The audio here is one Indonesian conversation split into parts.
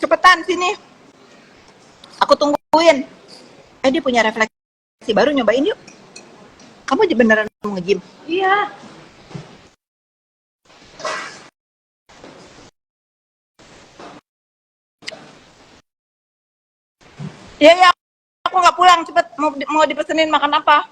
cepetan sini, aku tungguin. Dia punya refleksi baru, nyobain yuk. Kamu beneran mau nge-gym? Iya. Iya, ya, aku nggak pulang, cepet. Mau dipesenin makan apa?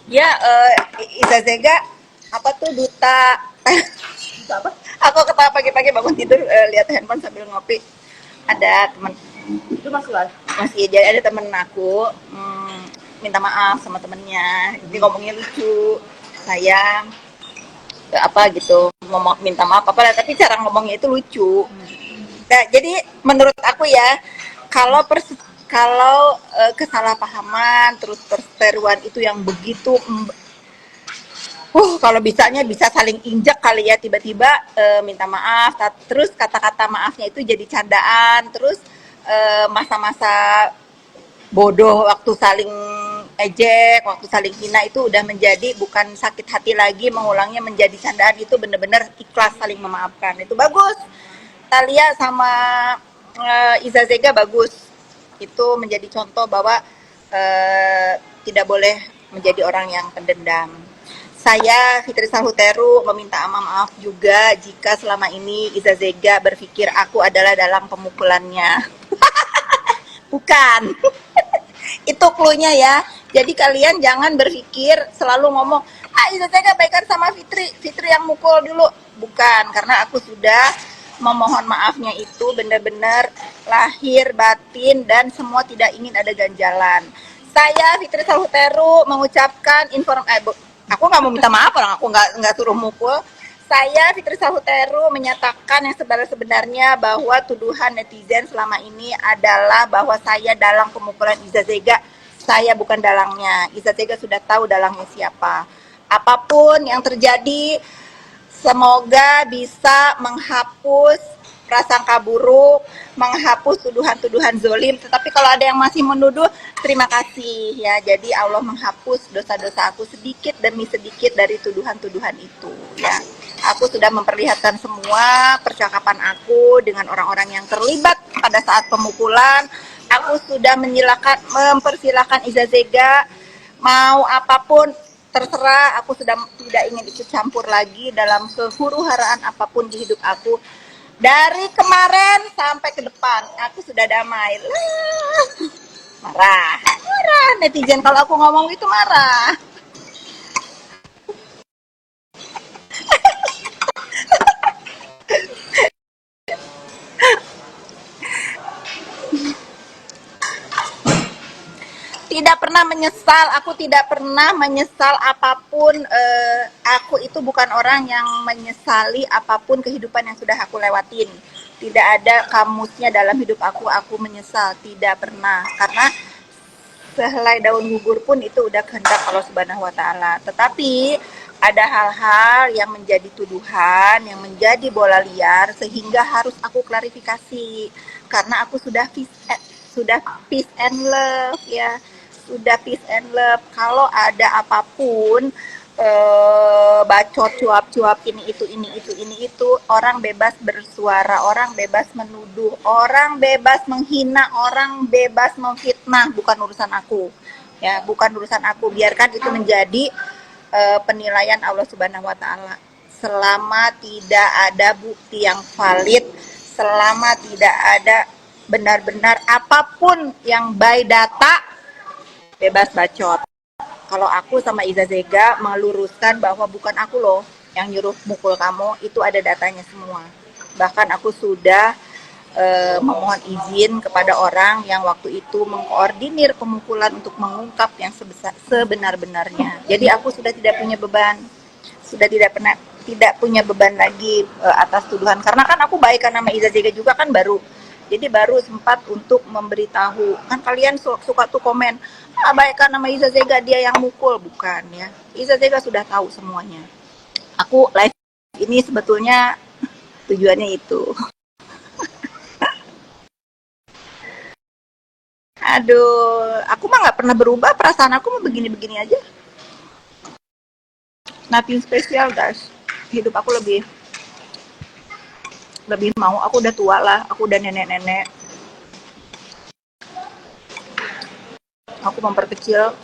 Ya, Izazega, apa tuh, duta. Apa? Aku ketawa pagi-pagi bangun tidur, lihat handphone sambil ngopi. Ada teman, Itu Mas Luan. masih jadi ada temen aku, minta maaf sama temennya. Jadi ngomongnya lucu, sayang, apa gitu, ngomong minta maaf apa lah, tapi cara ngomongnya itu lucu. Nah, jadi menurut aku ya, kalau kesalahpahaman terus perseteruan itu yang begitu, kalau bisanya bisa saling injak kali ya, tiba-tiba minta maaf, terus kata-kata maafnya itu jadi candaan, terus masa-masa bodoh waktu saling ejek, waktu saling hina itu udah menjadi bukan sakit hati lagi, mengulangnya menjadi candaan, itu bener-bener ikhlas saling memaafkan. Itu bagus. Talia sama Iza Zega bagus. Itu menjadi contoh bahwa tidak boleh menjadi orang yang pendendam. Saya, Fitri Sahuteru, meminta maaf juga jika selama ini Iza Zega berpikir aku adalah dalang pemukulannya. Bukan. Itu clue-nya ya. Jadi kalian jangan berpikir selalu ngomong, Iza Zega baikan sama Fitri, Fitri yang mukul dulu. Bukan, karena aku sudah memohon maafnya itu benar-benar lahir, batin, dan semua tidak ingin ada ganjalan. Saya, Fitri Sahuteru, mengucapkan aku nggak mau minta maaf, orang aku nggak suruh mukul. Saya, Fitri Sahuteru, menyatakan yang sebenarnya bahwa tuduhan netizen selama ini adalah bahwa saya dalang pemukulan Iza Zega. Saya bukan dalangnya. Iza Zega sudah tahu dalangnya siapa. Apapun yang terjadi, semoga bisa menghapus prasangka buruk, menghapus tuduhan-tuduhan zolim. Tetapi kalau ada yang masih menuduh, terima kasih ya. Jadi Allah menghapus dosa-dosa aku sedikit demi sedikit dari tuduhan-tuduhan itu ya. Aku sudah memperlihatkan semua percakapan aku dengan orang-orang yang terlibat pada saat pemukulan. Aku sudah mempersilahkan Iza Zega mau apapun terserah, aku sudah tidak ingin ikut campur lagi dalam kehuru-haraan apapun di hidup aku. Dari kemarin sampai ke depan, aku sudah damai. Marah netizen kalau aku ngomong itu, marah. Tidak pernah menyesal, aku tidak pernah menyesal apapun. Aku itu bukan orang yang menyesali apapun kehidupan yang sudah aku lewatin. Tidak ada kamusnya dalam hidup aku menyesal, tidak pernah. Karena sehelai daun gugur pun itu udah kehendak Allah Subhanahu wa taala. Tetapi ada hal-hal yang menjadi tuduhan, yang menjadi bola liar sehingga harus aku klarifikasi. Karena aku sudah peace and love ya. Sudah peace and love. Kalau ada apapun bacot, cuap-cuap, ini itu, orang bebas bersuara, orang bebas menuduh, orang bebas menghina, orang bebas memfitnah, bukan urusan aku ya, bukan urusan aku. Biarkan itu menjadi penilaian Allah Subhanahu wa taala. Selama tidak ada bukti yang valid, selama tidak ada benar-benar apapun yang by data, bebas bacot. Kalau aku sama Iza Zega meluruskan bahwa bukan aku loh yang nyuruh mukul kamu, itu ada datanya semua. Bahkan aku sudah memohon izin kepada orang yang waktu itu mengkoordinir pemukulan untuk mengungkap yang sebenar-benarnya. Jadi aku sudah tidak punya beban, sudah tidak punya beban lagi atas tuduhan. Karena kan aku baik nama Iza Zega juga kan baru. Jadi baru sempat untuk memberitahu. Kan kalian suka tuh komen, baikkan nama Iza Zega dia yang mukul. Bukan ya. Iza Zega sudah tahu semuanya. Aku live ini sebetulnya tujuannya itu. Aduh, aku mah nggak pernah berubah, perasaan aku mah begini-begini aja. Nothing spesial, guys. Hidup aku lebih lebih mau, aku udah tua lah, aku udah nenek-nenek. Aku memperkecil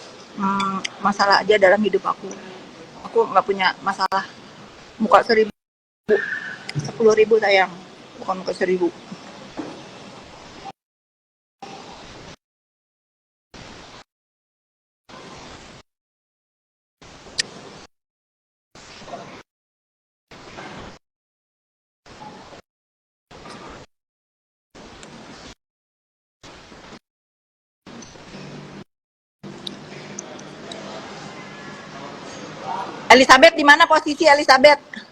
masalah aja dalam hidup aku. Aku nggak punya masalah. Muka 1.000, 10.000 sayang, bukan muka 1.000. Elizabeth, di mana posisi Elizabeth?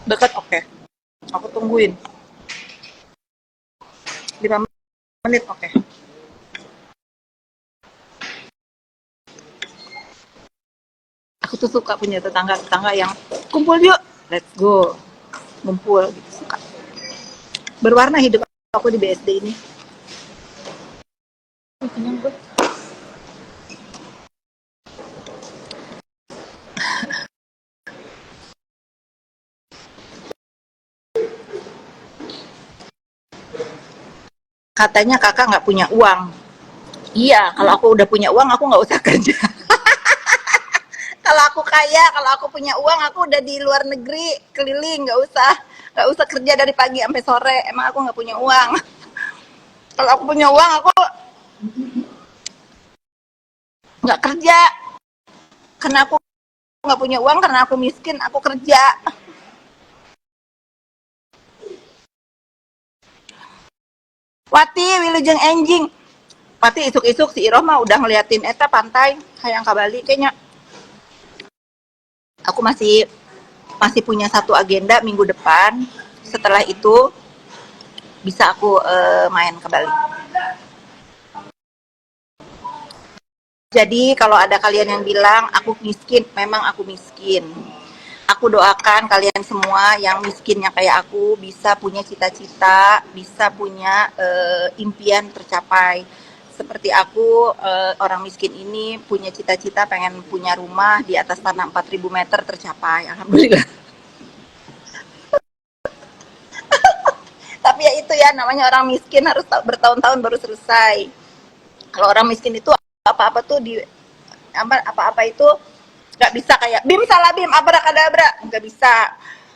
Dekat, oke. Okay. Aku tungguin. 5 menit, oke. Okay. Aku tuh suka punya tetangga-tetangga yang kumpul yuk, let's go. Ngumpul gitu, suka. Berwarna hidup aku di BSD ini. Kenyang gue. Katanya kakak nggak punya uang. Iya, kalau aku udah punya uang, aku nggak usah kerja. Kalau aku kaya, kalau aku punya uang, aku udah di luar negeri, keliling, nggak usah kerja dari pagi sampai sore. Emang aku nggak punya uang. Kalau aku punya uang, aku nggak kerja. Karena aku nggak punya uang, karena aku miskin, aku kerja. Wati, wilujeng enjing. Wati isuk-isuk si Iroh mah udah ngeliatin eta pantai, hayang ka Bali kayaknya. Aku masih masih punya satu agenda minggu depan. Setelah itu bisa aku main ke Bali. Jadi kalau ada kalian yang bilang aku miskin, memang aku miskin. Aku doakan kalian semua yang miskinnya kayak aku bisa punya cita-cita, bisa punya impian tercapai. Seperti aku, orang miskin ini punya cita-cita pengen punya rumah di atas tanah 4.000 meter tercapai. Alhamdulillah. Tapi ya itu ya, namanya orang miskin harus bertahun-tahun baru selesai. Kalau orang miskin itu apa-apa tuh di apa-apa itu nggak bisa kayak bim salah bim abrakadabra, nggak bisa.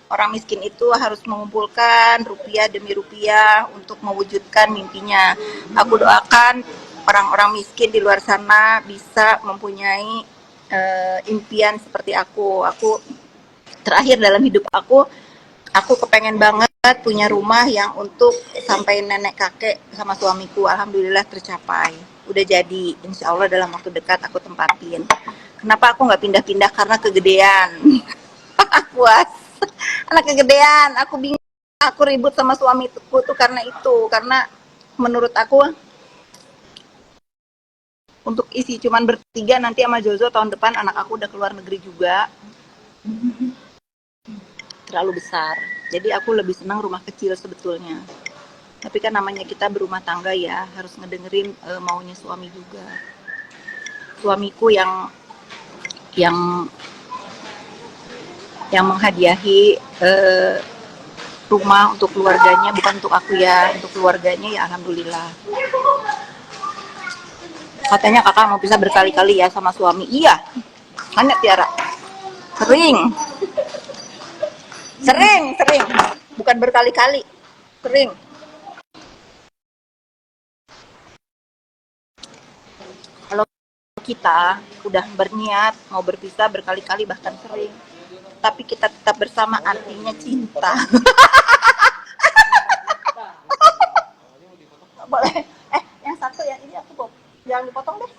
Orang miskin itu harus mengumpulkan rupiah demi rupiah untuk mewujudkan mimpinya. Aku doakan orang-orang miskin di luar sana bisa mempunyai impian seperti aku. Aku terakhir dalam hidup aku kepengen banget punya rumah yang untuk sampai nenek kakek sama suamiku. Alhamdulillah tercapai. Udah jadi, insya Allah dalam waktu dekat aku tempatin. Kenapa aku nggak pindah-pindah? Karena kegedean. Puas. Anak kegedean. Aku bingung. Aku ribut sama suamiku tuh karena itu. Karena menurut aku untuk isi cuman bertiga nanti sama Jojo tahun depan anak aku udah keluar negeri juga. Terlalu besar. Jadi aku lebih senang rumah kecil sebetulnya. Tapi kan namanya kita berumah tangga ya, harus ngedengerin maunya suami juga. Suamiku yang yang menghadiahi rumah untuk keluarganya, bukan untuk aku ya, untuk keluarganya ya alhamdulillah. Katanya kakak mau bisa berkali-kali ya sama suami. Iya, kan Tiara? Sering, sering. Bukan berkali-kali, sering. Kalau kita udah berniat mau berpisah berkali-kali bahkan sering, tapi kita tetap bersama artinya cinta. Boleh. Yang satu yang ini aku jangan dipotong deh.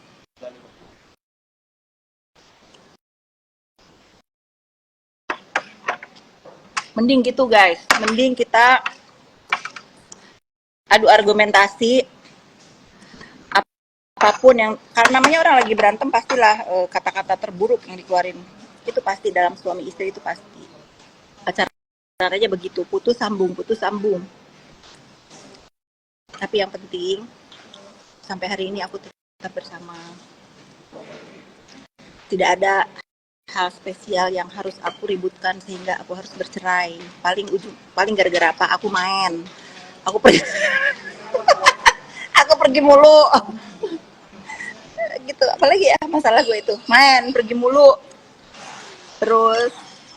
Mending gitu guys, mending kita adu argumentasi, apapun yang, karena namanya orang lagi berantem pastilah kata-kata terburuk yang dikeluarin itu pasti dalam suami istri itu pasti. Pacaran aja begitu, putus sambung, putus sambung. Tapi yang penting sampai hari ini aku tetap bersama. Tidak ada hal spesial yang harus aku ributkan sehingga aku harus bercerai. Paling gara-gara apa? Aku main. Aku pergi aku pergi mulu. Gitu. Apalagi ya masalah gue itu. Main, pergi mulu. Terus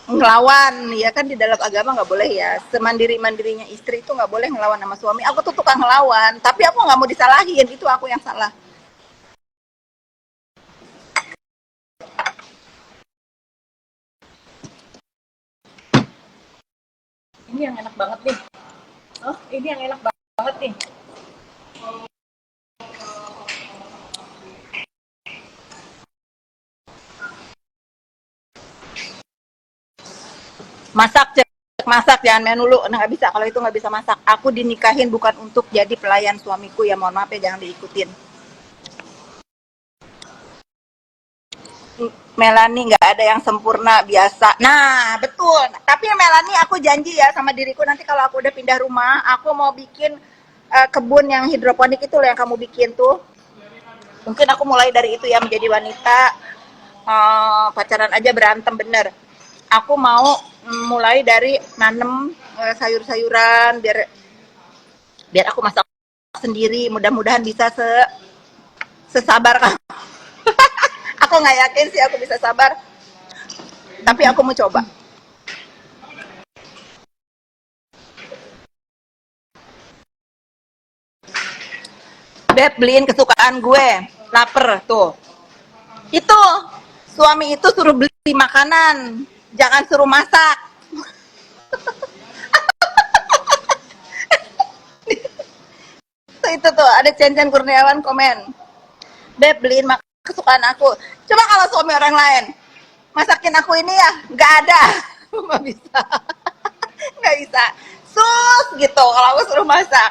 ngelawan, ya kan di dalam agama nggak boleh ya. Semandiri-mandirinya istri itu nggak boleh ngelawan sama suami. Aku tuh tukang ngelawan, tapi aku nggak mau disalahin. Itu aku yang salah. Ini yang enak banget nih. Oh, ini yang enak banget nih. Masak jangan main dulu. Nah, nggak bisa, kalau itu nggak bisa masak. Aku dinikahin bukan untuk jadi pelayan suamiku, ya mohon maaf ya, jangan diikutin. Melani nggak ada yang sempurna, biasa. Nah betul, tapi Melani aku janji ya sama diriku, nanti kalau aku udah pindah rumah aku mau bikin kebun yang hidroponik itu loh yang kamu bikin tuh. Mungkin aku mulai dari itu ya, menjadi wanita pacaran aja berantem bener. Aku mau mulai dari nanem sayur-sayuran, biar aku masak sendiri. Mudah-mudahan bisa sesabar kamu. Aku nggak yakin sih aku bisa sabar, tapi aku mau coba. Beb, beliin kesukaan gue, lapar tuh. Itu suami itu suruh beli makanan, jangan suruh masak. Itu tuh ada Cen Kurniawan komen, Beb, beliin kesukaan aku. Coba kalau suami orang lain masakin aku ini ya, nggak ada. Nggak bisa. Nggak bisa. Sus gitu kalau aku suruh masak.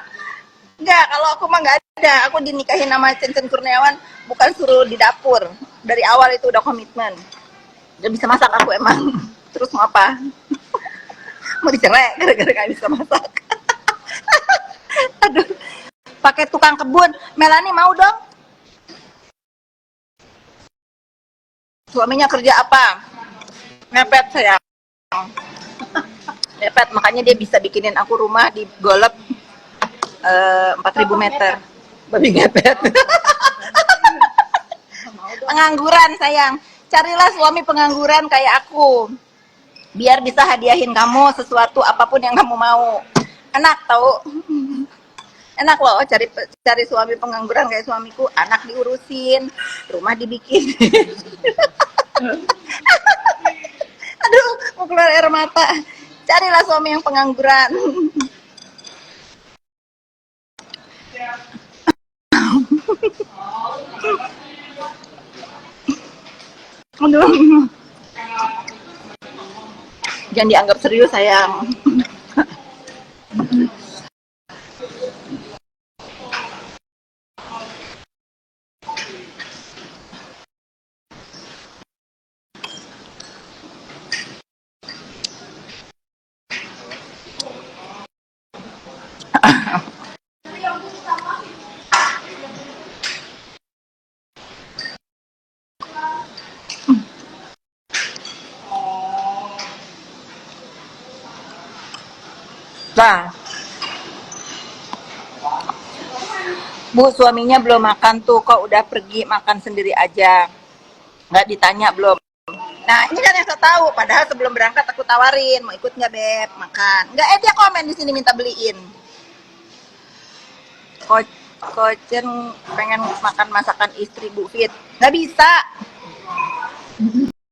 Nggak, kalau aku mah nggak ada. Aku dinikahin sama Cen Kurniawan bukan suruh di dapur. Dari awal itu udah komitmen. Udah bisa masak aku emang. Terus mau apa? Mau dicerai gara-gara nggak bisa masak. Aduh, pakai tukang kebun. Melani mau dong? Suaminya kerja apa? Ngepet sayang. Ngepet, makanya dia bisa bikinin aku rumah di Golep 4.000 meter. Babi ngepet. Pengangguran sayang. Carilah suami pengangguran kayak aku. Biar bisa hadiahin kamu sesuatu apapun yang kamu mau. Enak tau. Enak loh cari suami pengangguran kayak suamiku. Anak diurusin, rumah dibikin. Aduh, mau keluar air mata. Carilah suami yang pengangguran. Aduh. Jangan dianggap serius sayang. Nah, Bu, suaminya belum makan tuh, kok udah pergi makan sendiri aja. Nggak ditanya belum. Nah, ini kan yang saya tahu. Padahal sebelum berangkat aku tawarin, mau ikut nggak Beb makan. Nggak, dia komen di sini minta beliin. Kocen pengen makan masakan istri Bu Fit. Nggak bisa.